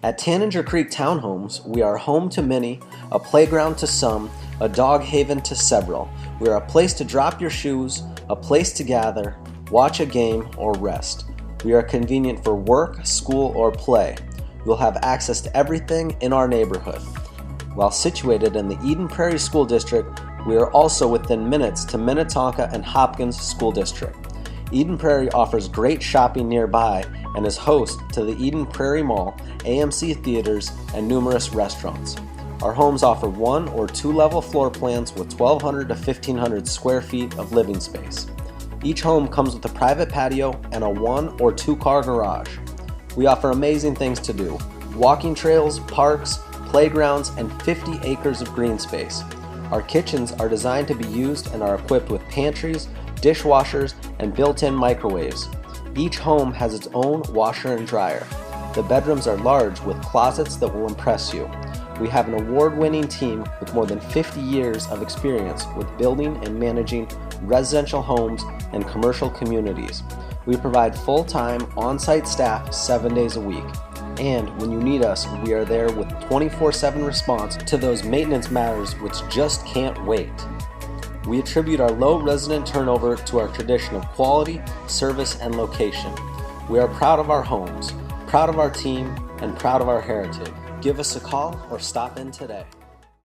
At Tanager Creek Townhomes, we are home to many, a playground to some, a dog haven to several. We are a place to drop your shoes, a place to gather, watch a game, or rest. We are convenient for work, school, or play. You'll have access to everything in our neighborhood. While situated in the Eden Prairie School District, we are also within minutes to Minnetonka and Hopkins School District. Eden Prairie offers great shopping nearby and is host to the Eden Prairie Mall, AMC theaters, and numerous restaurants. Our homes offer 1 or 2 level floor plans with 1,200 to 1,500 square feet of living space. Each home comes with a private patio and a 1 or 2 car garage. We offer amazing things to do: walking trails, parks, playgrounds, and 50 acres of green space. Our kitchens are designed to be used and are equipped with pantries, dishwashers, and built-in microwaves. Each home has its own washer and dryer. The bedrooms are large with closets that will impress you. We have an award-winning team with more than 50 years of experience with building and managing residential homes and commercial communities. We provide full-time on-site staff 7 days a week. And when you need us, we are there with 24/7 response to those maintenance matters which just can't wait. We attribute our low resident turnover to our tradition of quality, service, and location. We are proud of our homes, proud of our team, and proud of our heritage. Give us a call or stop in today.